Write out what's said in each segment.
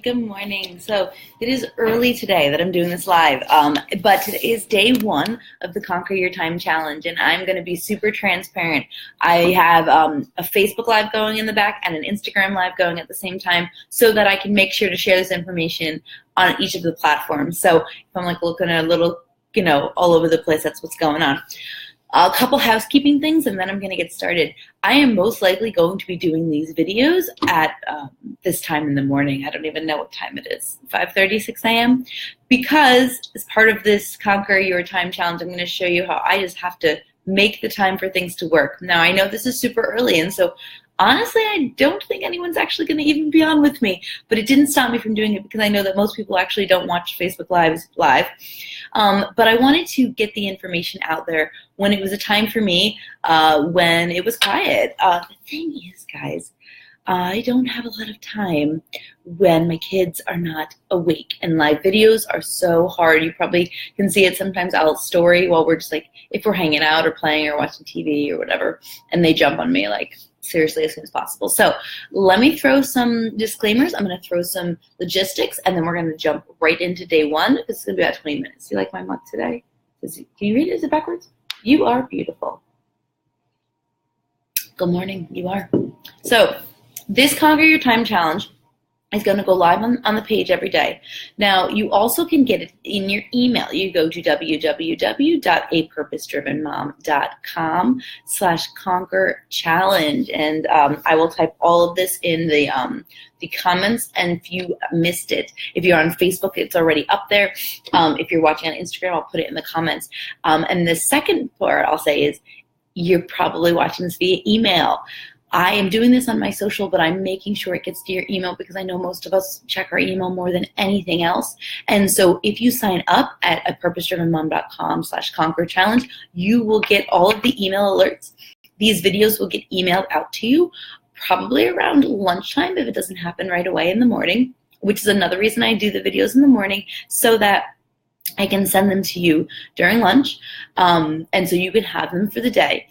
Good morning. So it is early today that I'm doing this live, but today is day one of the Conquer Your Time Challenge, and I'm going to be super transparent. I have a Facebook Live going in the back and an Instagram Live going at the same time so that I can make sure to share this information on each of the platforms. So if I'm like looking at a little, all over the place, that's what's going on. A couple housekeeping things, and then I'm going to get started. I am most likely going to be doing these videos at this time in the morning. I don't even know what time it is, 5:30, 6 a.m. Because as part of this Conquer Your Time Challenge, I'm going to show you how I just have to make the time for things to work. Now, I know this is super early, and so honestly, I don't think anyone's actually going to even be on with me, but it didn't stop me from doing it because I know that most people actually don't watch Facebook Lives live. But I wanted to get the information out there when it was a time for me, when it was quiet. The thing is, guys, I don't have a lot of time when my kids are not awake, and live videos are so hard. You probably can see it sometimes. I'll story while we're just like, if we're hanging out or playing or watching TV or whatever, and they jump on me like, seriously, as soon as possible. So let me throw some disclaimers. I'm going to throw some logistics, and then we're going to jump right into day one. It's going to be about 20 minutes. Do you like my mug today? Can you read it? Is it backwards? You are beautiful. Good morning. You are. So this Conquer Your Time Challenge is going to go live on the page every day. Now, you also can get it in your email. You go to www.apurposedrivenmom.com/conquer-challenge, and I will type all of this in the comments. And if you missed it, if you're on Facebook, it's already up there. If you're watching on Instagram, I'll put it in the comments. And the second part I'll say is, you're probably watching this via email. I am doing this on my social, but I'm making sure it gets to your email because I know most of us check our email more than anything else. And so if you sign up at apurposedrivenmom.com/conquer-challenge, you will get all of the email alerts. These videos will get emailed out to you probably around lunchtime if it doesn't happen right away in the morning, which is another reason I do the videos in the morning, so that I can send them to you during lunch, and so you can have them for the day.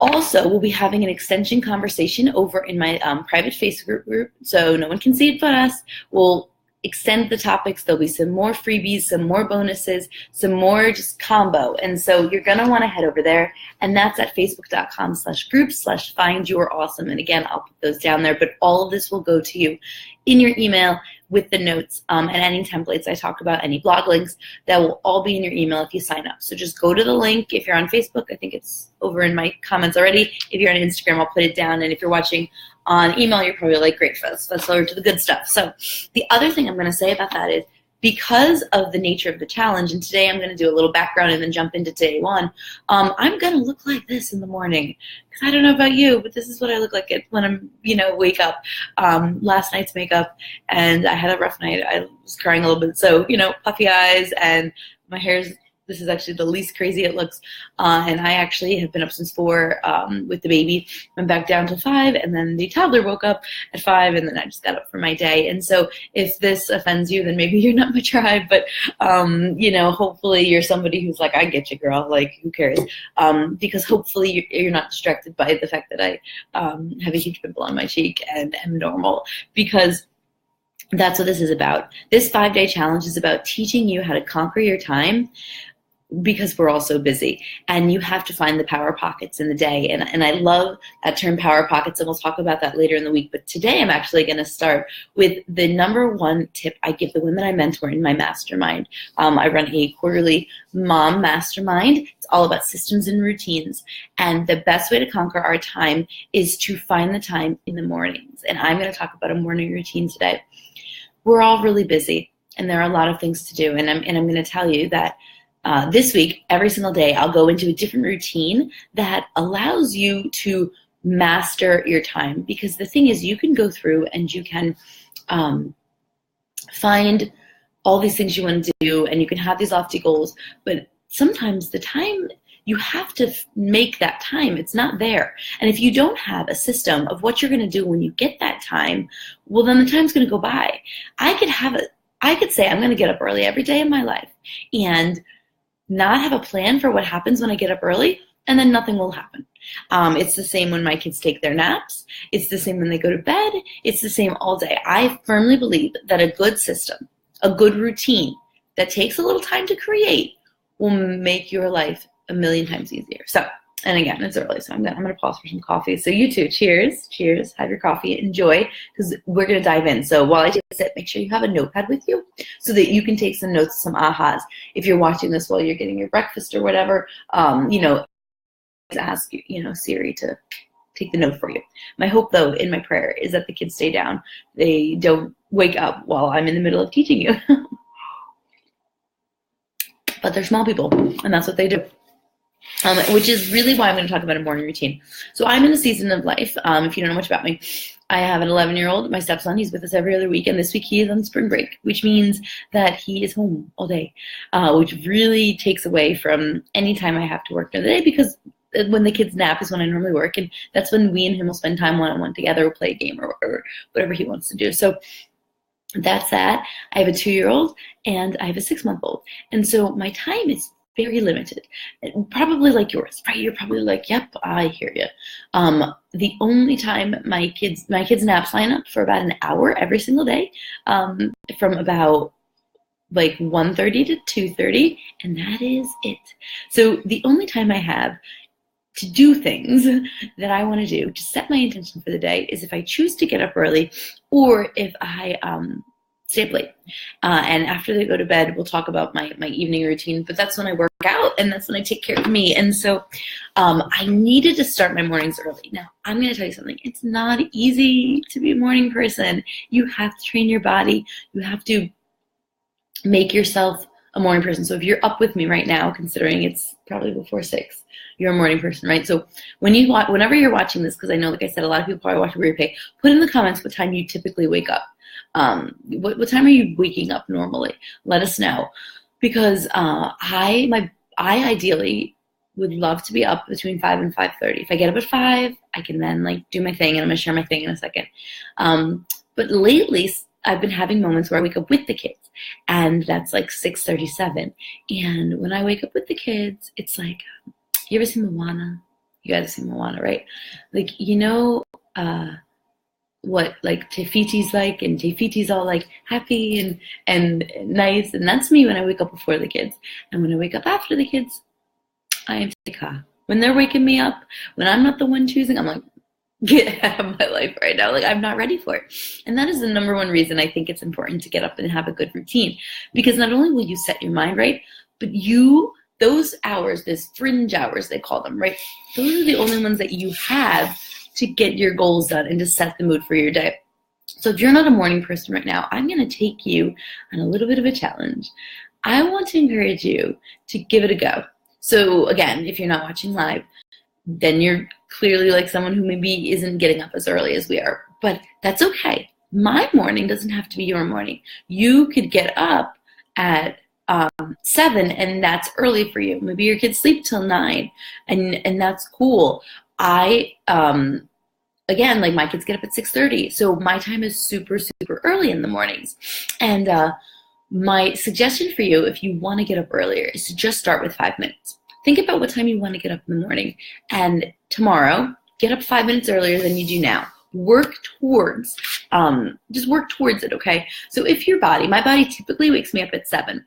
Also, we'll be having an extension conversation over in my private Facebook group, so no one can see it but us. We'll extend the topics. There'll be some more freebies, some more bonuses, some more just combo. And so you're going to want to head over there, and that's at facebook.com/groups/findyourawesome. And again, I'll put those down there, but all of this will go to you in your email with the notes and any templates I talk about, any blog links, that will all be in your email if you sign up. So just go to the link. If you're on Facebook, I think it's over in my comments already. If you're on Instagram, I'll put it down. And if you're watching on email, you're probably like, great, let's over to the good stuff. So the other thing I'm going to say about that is, because of the nature of the challenge, and today I'm going to do a little background and then jump into day one, I'm going to look like this in the morning. Because I don't know about you, but this is what I look like when I'm, wake up. Last night's makeup, and I had a rough night. I was crying a little bit. So, puffy eyes, and my hair's, this is actually the least crazy it looks. And I actually have been up since 4 with the baby. Went back down to 5, and then the toddler woke up at 5, and then I just got up for my day. And so if this offends you, then maybe you're not my tribe. But, hopefully you're somebody who's like, I get you, girl. Like, who cares? Because hopefully you're not distracted by the fact that I have a huge pimple on my cheek and am normal. Because that's what this is about. This 5-day challenge is about teaching you how to conquer your time, because we're all so busy, and you have to find the power pockets in the day. And I love that term, power pockets, and we'll talk about that later in the week. But today I'm actually going to start with the number one tip I give the women I mentor in my mastermind. I run a quarterly mom mastermind. It's all about systems and routines. And the best way to conquer our time is to find the time in the mornings. And I'm going to talk about a morning routine today. We're all really busy, and there are a lot of things to do. And I'm going to tell you that this week, every single day, I'll go into a different routine that allows you to master your time. Because the thing is, you can go through and you can find all these things you want to do, and you can have these lofty goals, but sometimes the time, you have to make that time. It's not there. And if you don't have a system of what you're going to do when you get that time, well, then the time's going to go by. I could say I'm going to get up early every day of my life and not have a plan for what happens when I get up early, and then nothing will happen. It's the same when my kids take their naps. It's the same when they go to bed. It's the same all day. I firmly believe that a good system, a good routine that takes a little time to create will make your life a million times easier. So, and again, it's early, so I'm gonna pause for some coffee. So you too, cheers, cheers, have your coffee, enjoy, because we're gonna dive in. So while I take a sip, make sure you have a notepad with you so that you can take some notes, some ahas. If you're watching this while you're getting your breakfast or whatever, ask Siri to take the note for you. My hope, though, in my prayer is that the kids stay down. They don't wake up while I'm in the middle of teaching you. But they're small people, and that's what they do. Which is really why I'm going to talk about a morning routine. So I'm in a season of life, if you don't know much about me, I have an 11-year-old, my stepson. He's with us every other week, and this week he is on spring break, which means that he is home all day, which really takes away from any time I have to work during the day, because when the kids nap is when I normally work, and that's when we and him will spend time one-on-one together, or play a game, or whatever he wants to do. So that's that. I have a 2-year-old and I have a 6-month-old, and so my time is very limited, probably like yours, right? You're probably like, yep, I hear you. The only time my kids naps line up for about an hour every single day, from about like 1:30 to 2:30, and that is it. So the only time I have to do things that I want to do, to set my intention for the day, is if I choose to get up early, or if I stay up late. And after they go to bed, we'll talk about my evening routine, but that's when I work out, and that's when I take care of me. And so I needed to start my mornings early. Now, I'm going to tell you something. It's not easy to be a morning person. You have to train your body. You have to make yourself a morning person. So if you're up with me right now, considering it's probably before 6, you're a morning person, right? So whenever you're watching this, because I know, like I said, a lot of people probably watch a replay, put in the comments what time you typically wake up. What time are you waking up normally? Let us know, because I ideally would love to be up between 5 and 5:30. If I get up at 5, I can then do my thing, and I'm gonna share my thing in a second. But lately, I've been having moments where I wake up with the kids, and that's like 6:37. And when I wake up with the kids, it's like, you ever seen Moana? You guys have seen Moana, right? What Te Fiti's like, and Te Fiti's all happy and nice, and that's me when I wake up before the kids. And when I wake up after the kids, I am Tika. When they're waking me up, when I'm not the one choosing, I'm like, get out of my life right now. I'm not ready for it. And that is the number one reason I think it's important to get up and have a good routine, because not only will you set your mind right, but those hours, those fringe hours they call them, right? Those are the only ones that you have to get your goals done and to set the mood for your day. So if you're not a morning person right now, I'm going to take you on a little bit of a challenge. I want to encourage you to give it a go. So again, if you're not watching live, then you're clearly someone who maybe isn't getting up as early as we are. But that's okay. My morning doesn't have to be your morning. You could get up at 7, and that's early for you. Maybe your kids sleep till 9, and that's cool. Again, my kids get up at 6:30, so my time is super, super early in the mornings. And my suggestion for you, if you want to get up earlier, is to just start with 5 minutes. Think about what time you want to get up in the morning, and tomorrow, get up 5 minutes earlier than you do now. Work towards it, okay? So if my body typically wakes me up at 7,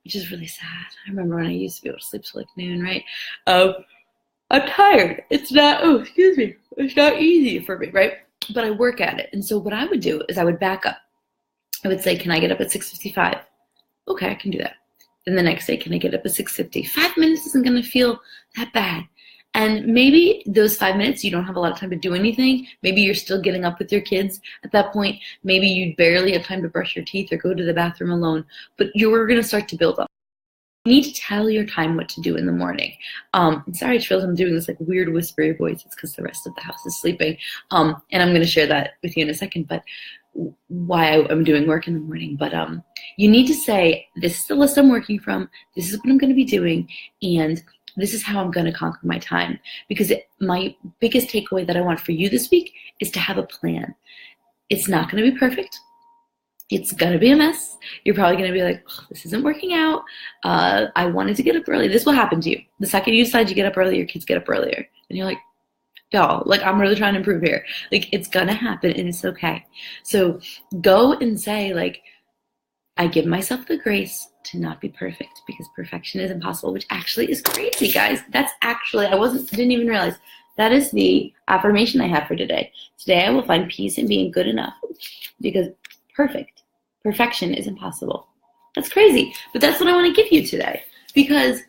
which is really sad. I remember when I used to be able to sleep till noon, right? I'm tired. It's not easy for me, right? But I work at it. And so what I would do is I would back up. I would say, can I get up at 6:55? Okay, I can do that. Then the next day, can I get up at 6:50? 5 minutes isn't going to feel that bad. And maybe those 5 minutes, you don't have a lot of time to do anything. Maybe you're still getting up with your kids at that point. Maybe you barely have time to brush your teeth or go to the bathroom alone. But you're going to start to build up. You need to tell your time what to do in the morning. I'm sorry, Trills, I'm doing this weird whispery voice. It's because the rest of the house is sleeping. And I'm going to share that with you in a second, but why I'm doing work in the morning. But you need to say, this is the list I'm working from. This is what I'm going to be doing. And this is how I'm going to conquer my time. Because my biggest takeaway that I want for you this week is to have a plan. It's not going to be perfect. It's going to be a mess. You're probably going to be like, oh, this isn't working out. I wanted to get up early. This will happen to you. The second you decide you get up early, your kids get up earlier. And you're like, y'all. Like, I'm really trying to improve here. Like, it's gonna happen and it's okay. So go and say, like, I give myself the grace to not be perfect because perfection is impossible, which actually is crazy, guys. That's actually, didn't even realize that is the affirmation I have for today. Today I will find peace in being good enough because perfection is impossible. That's crazy, but that's what I want to give you today because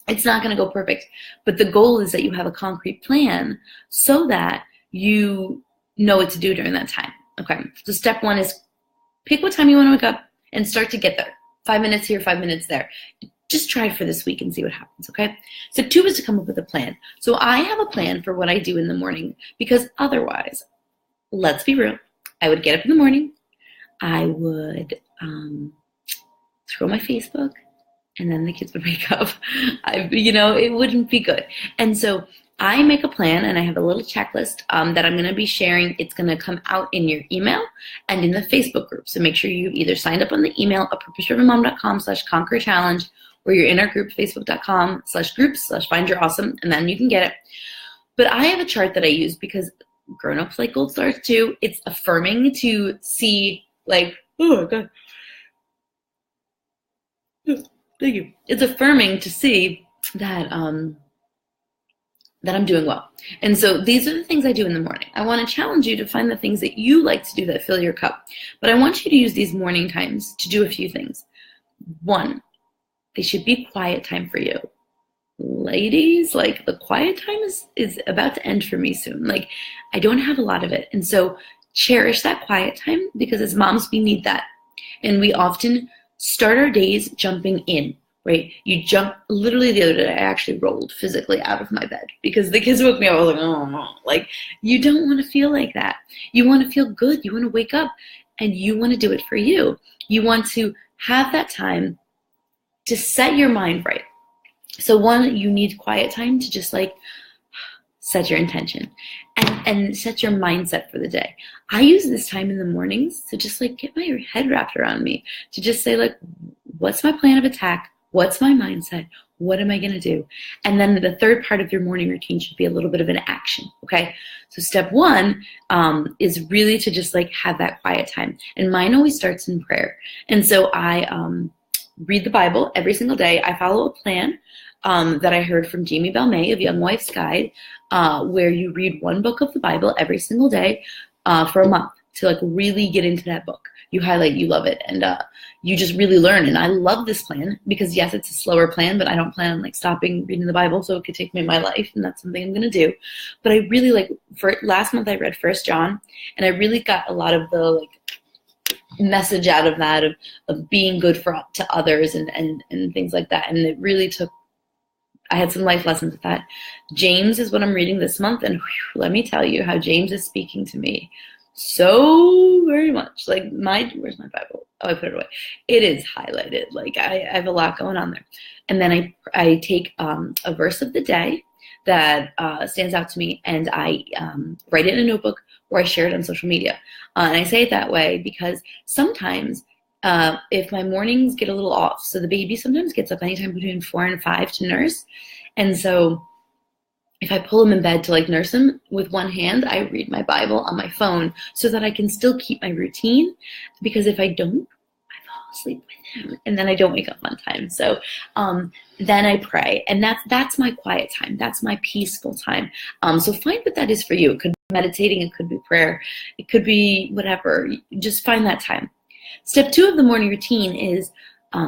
it's not going to go perfect. But the goal is that you have a concrete plan so that you know what to do during that time. Okay, so step one is pick what time you want to wake up and start to get there. 5 minutes here, 5 minutes there. Just try it for this week and see what happens, okay? Step two is to come up with a plan. So I have a plan for what I do in the morning because otherwise, let's be real, I would get up in the morning, I would scroll my Facebook, and then the kids would wake up. It wouldn't be good. And so I make a plan and I have a little checklist that I'm going to be sharing. It's going to come out in your email and in the Facebook group. So make sure you either signed up on the email at purpose-drivenmom.com/conquer-challenge or you're in our group, facebook.com/groups/find-your-awesome, and then you can get it. But I have a chart that I use because grown-ups like gold stars too. It's affirming to see, like, oh, God. Thank you. It's affirming to see that that I'm doing well. And so these are the things I do in the morning. I want to challenge you to find the things that you like to do that fill your cup. But I want you to use these morning times to do a few things. One, they should be quiet time for you. Ladies, like, the quiet time is about to end for me soon. Like, I don't have a lot of it. And so cherish that quiet time because as moms, we need that. And we often start our days jumping in, right? You jump, literally the other day, I actually rolled physically out of my bed because the kids woke me up. I was like, oh no. Like, you don't want to feel like that. You want to feel good. You want to wake up and you want to do it for you. You want to have that time to set your mind right. So one, you need quiet time to just like set your intention and set your mindset for the day. I use this time in the mornings to just like get my head wrapped around me, to just say like, what's my plan of attack? What's my mindset? What am I going to do? And then the third part of your morning routine should be a little bit of an action. Okay. So step one is really to just like have that quiet time. And mine always starts in prayer. And so I read the Bible every single day. I follow a plan that I heard from Jamie Belmay of Young Wife's Guide, where you read one book of the Bible every single day for a month to like really get into that book. You highlight, you love it, and you just really learn. And I love this plan because yes, it's a slower plan, but I don't plan on like stopping reading the Bible, so it could take me my life, and that's something I'm gonna do. But I really like, for last month I read 1 John, and I really got a lot of the like message out of that of being good to others and things like that. And it really took, I had some life lessons with that. James is what I'm reading this month, and whew, let me tell you how James is speaking to me so very much. Like where's my Bible? Oh, I put it away. It is highlighted. Like I have a lot going on there. And then I take a verse of the day that stands out to me, and I write it in a notebook or I share it on social media. And I say it that way because sometimes if my mornings get a little off, so the baby sometimes gets up anytime between 4 and 5 to nurse. And so if I pull him in bed to like nurse him with one hand, I read my Bible on my phone so that I can still keep my routine, because if I don't, I fall asleep with him and then I don't wake up on time. So then I pray, and that's my quiet time. That's my peaceful time. So find what that is for you. It could be meditating, it could be prayer, it could be whatever. Just find that time. Step 2 of the morning routine is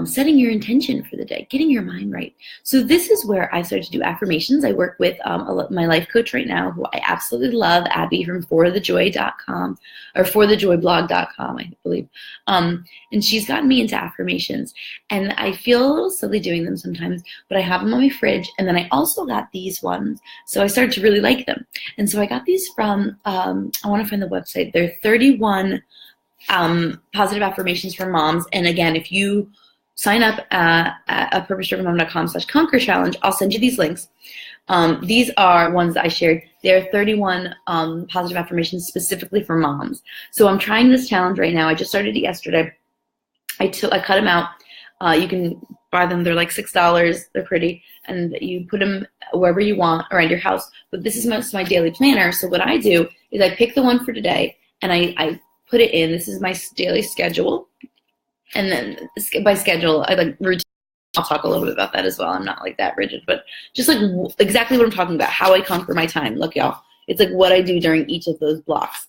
setting your intention for the day, getting your mind right. So this is where I started to do affirmations. I work with my life coach right now, who I absolutely love, Abby from forthejoy.com or forthejoyblog.com, I believe. And she's gotten me into affirmations, and I feel a little silly doing them sometimes, but I have them on my fridge. And then I also got these ones, so I started to really like them. And so I got these from, I want to find the website. They're 31 positive affirmations for moms. And again, if you sign up at purpose-drivenmom.com/conquer-challenge, I'll send you these links. These are ones that I shared. They're 31 positive affirmations specifically for moms. So I'm trying this challenge right now. I just started it yesterday. I cut them out. You can buy them. They're like $6. They're pretty. And you put them wherever you want around your house. But this is my daily planner. So what I do is I pick the one for today and I put it in. This is my daily schedule. And then by schedule, I like routine. I'll talk a little bit about that as well. I'm not like that rigid, but just like exactly what I'm talking about, how I conquer my time. Look, y'all, it's like what I do during each of those blocks.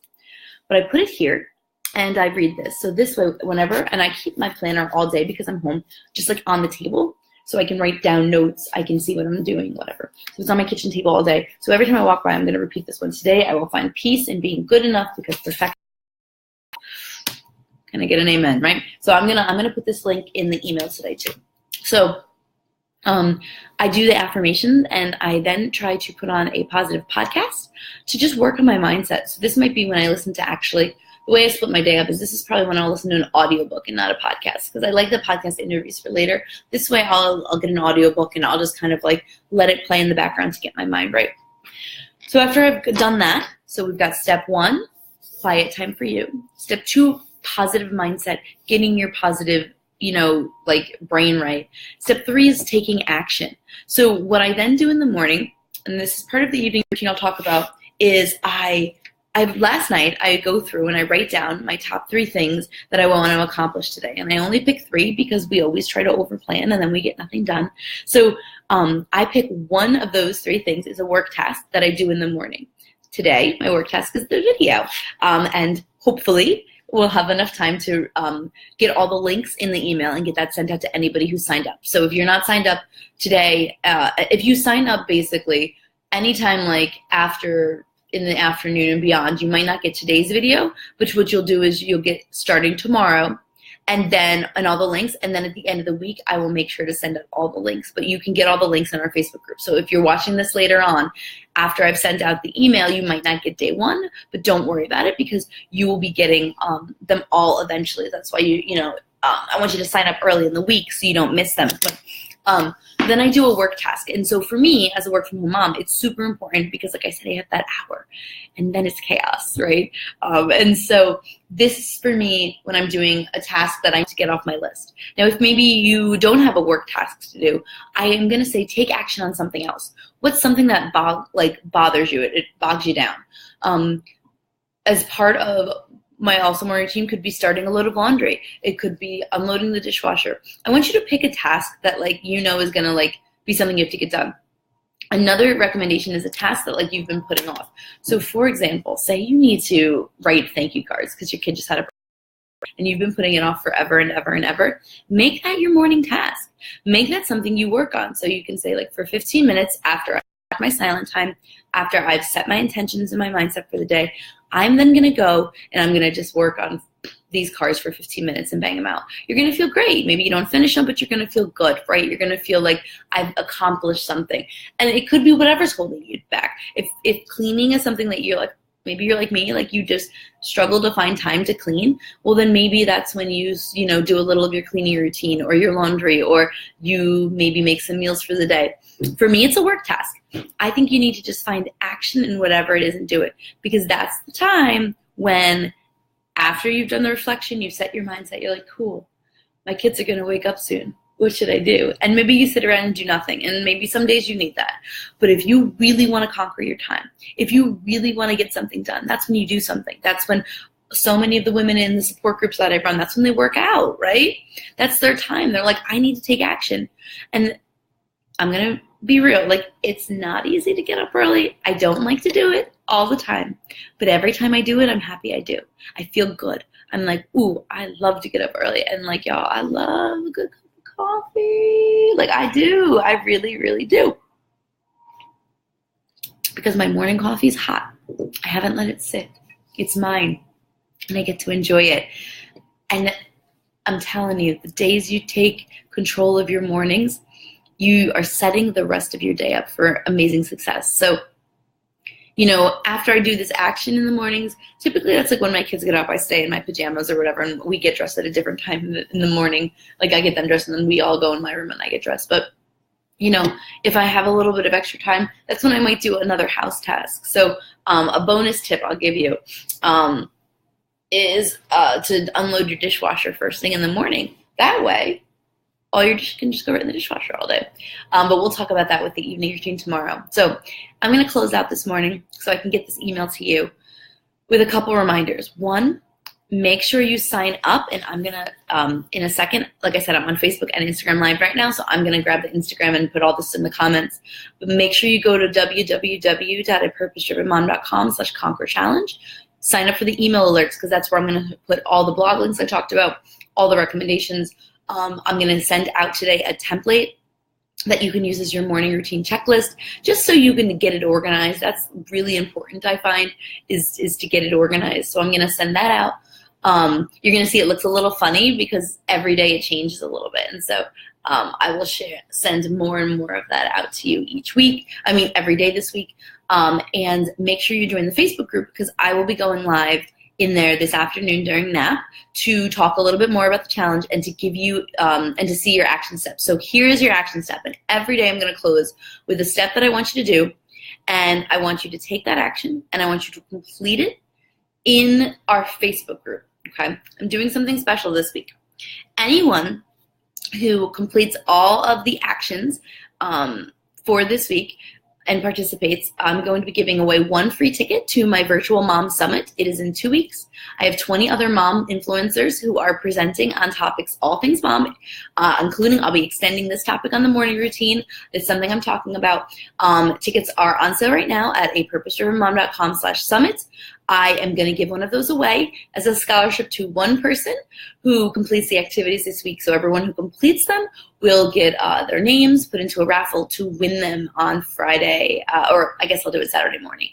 But I put it here and I read this. So this way, whenever, and I keep my planner all day because I'm home, just like on the table. So I can write down notes. I can see what I'm doing, whatever. So it's on my kitchen table all day. So every time I walk by, I'm going to repeat this one. Today, I will find peace in being good enough because perfection. Can I get an amen, right? So I'm gonna put this link in the email today too. So I do the affirmations and I then try to put on a positive podcast to just work on my mindset. So this might be when I listen to actually, the way I split my day up is this is probably when I'll listen to an audiobook and not a podcast because I like the podcast interviews for later. This way I'll get an audiobook and I'll just kind of like let it play in the background to get my mind right. So after I've done that, so we've got step 1, quiet time for you. Step 2, positive mindset, getting your positive, like brain right. Step 3 is taking action. So what I then do in the morning, and this is part of the evening routine I'll talk about, is last night I go through and I write down my top 3 things that I want to accomplish today. And I only pick 3 because we always try to overplan and then we get nothing done. So I pick one of those 3 things is a work task that I do in the morning. Today, my work task is the video. And hopefully we'll have enough time to get all the links in the email and get that sent out to anybody who signed up. So if you're not signed up today, if you sign up basically anytime like after in the afternoon and beyond, you might not get today's video, but what you'll do is you'll get starting tomorrow and all the links. And then at the end of the week, I will make sure to send out all the links, but you can get all the links in our Facebook group. So if you're watching this later on, after I've sent out the email, you might not get day 1, but don't worry about it because you will be getting them all eventually. That's why I want you to sign up early in the week so you don't miss them. But, then I do a work task. And so for me, as a work from home mom, it's super important because like I said, I have that hour and then it's chaos, right? And so this is for me when I'm doing a task that I need to get off my list. Now, if maybe you don't have a work task to do, I am going to say take action on something else. What's something that bothers you? It bogs you down. As part of my also morning routine could be starting a load of laundry. It could be unloading the dishwasher. I want you to pick a task that is gonna be something you have to get done. Another recommendation is a task that you've been putting off. So for example, say you need to write thank you cards because your kid just had a and you've been putting it off forever and ever and ever. Make that your morning task. Make that something you work on. So you can say for 15 minutes after I have my silent time, after I've set my intentions and my mindset for the day, I'm then going to go and I'm going to just work on these cards for 15 minutes and bang them out. You're going to feel great. Maybe you don't finish them, but you're going to feel good, right? You're going to feel like I've accomplished something. And it could be whatever's holding you back. If cleaning is something that maybe you're like me, you just struggle to find time to clean, well then maybe that's when you do a little of your cleaning routine or your laundry, or you maybe make some meals for the day. For me, it's a work task. I think you need to just find action in whatever it is and do it, because that's the time when after you've done the reflection, you've set your mindset, you're like, cool, my kids are going to wake up soon. What should I do? And maybe you sit around and do nothing. And maybe some days you need that. But if you really want to conquer your time, if you really want to get something done, that's when you do something. That's when so many of the women in the support groups that I run, that's when they work out, right? That's their time. They're like, I need to take action. And I'm going to be real. It's not easy to get up early. I don't like to do it all the time. But every time I do it, I'm happy I do. I feel good. I'm like, ooh, I love to get up early. And y'all, I love a good cup of coffee. I do. I really, really do. Because my morning coffee is hot. I haven't let it sit. It's mine. And I get to enjoy it. And I'm telling you, the days you take control of your mornings, you are setting the rest of your day up for amazing success. So, after I do this action in the mornings, typically that's when my kids get up, I stay in my pajamas or whatever, and we get dressed at a different time in the morning. I get them dressed and then we all go in my room and I get dressed. But, if I have a little bit of extra time, that's when I might do another house task. So a bonus tip I'll give you is to unload your dishwasher first thing in the morning. That way, all your dishes can just go right in the dishwasher all day. But we'll talk about that with the evening routine tomorrow. So I'm going to close out this morning so I can get this email to you with a couple reminders. One, make sure you sign up, and I'm going to, in a second, like I said, I'm on Facebook and Instagram Live right now, so I'm going to grab the Instagram and put all this in the comments. But make sure you go to www.apurposedrivenmom.com/conquer-challenge. Sign up for the email alerts, because that's where I'm going to put all the blog links I talked about, all the recommendations. I'm going to send out today a template that you can use as your morning routine checklist, just so you can get it organized. That's really important, I find, is to get it organized. So I'm going to send that out. You're going to see it looks a little funny because every day it changes a little bit. And so I will send more and more of that out to you every day this week. And make sure you join the Facebook group, because I will be going live in there this afternoon during nap to talk a little bit more about the challenge and to give you and to see your action steps. So here's your action step. And every day I'm going to close with a step that I want you to do. And I want you to take that action and I want you to complete it in our Facebook group. Okay, I'm doing something special this week. Anyone who completes all of the actions for this week and participates, I'm going to be giving away one free ticket to my virtual mom summit. It is in 2 weeks. I have 20 other mom influencers who are presenting on topics, all things mom, including I'll be extending this topic on the morning routine. It's something I'm talking about. Tickets are on sale right now at apurposedrivenmom.com/summit. I am going to give one of those away as a scholarship to one person who completes the activities this week. So everyone who completes them will get their names put into a raffle to win them on Friday, or I guess I'll do it Saturday morning,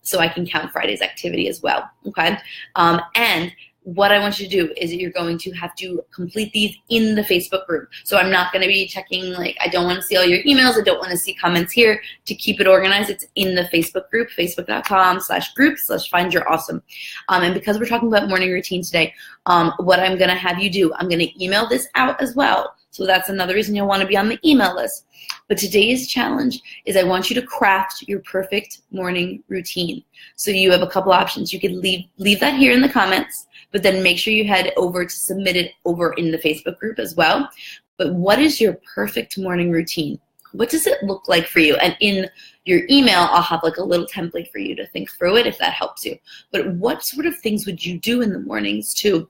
so I can count Friday's activity as well. Okay, and what I want you to do is you're going to have to complete these in the Facebook group. So I'm not going to be checking, I don't want to see all your emails. I don't want to see comments here. To keep it organized, it's in the Facebook group, facebook.com/group/findyourawesome. And because we're talking about morning routine today, what I'm going to have you do, I'm going to email this out as well. So that's another reason you'll want to be on the email list. But today's challenge is I want you to craft your perfect morning routine. So you have a couple options. You could leave that here in the comments, but then make sure you head over to submit it over in the Facebook group as well. But what is your perfect morning routine? What does it look like for you? And in your email, I'll have a little template for you to think through it if that helps you. But what sort of things would you do in the mornings to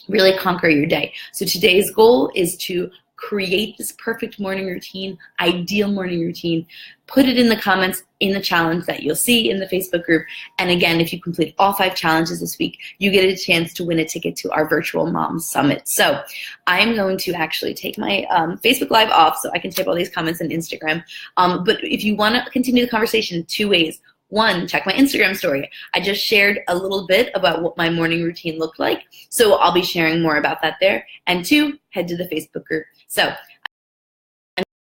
really conquer your day? So today's goal is to create this perfect morning routine, ideal morning routine. Put it in the comments in the challenge that you'll see in the Facebook group. And again, if you complete all 5 challenges this week, you get a chance to win a ticket to our virtual mom summit. So I'm going to actually take my Facebook Live off so I can type all these comments in Instagram. But if you want to continue the conversation, 2 ways. 1, check my Instagram story. I just shared a little bit about what my morning routine looked like, so I'll be sharing more about that there. And 2, head to the Facebook group. So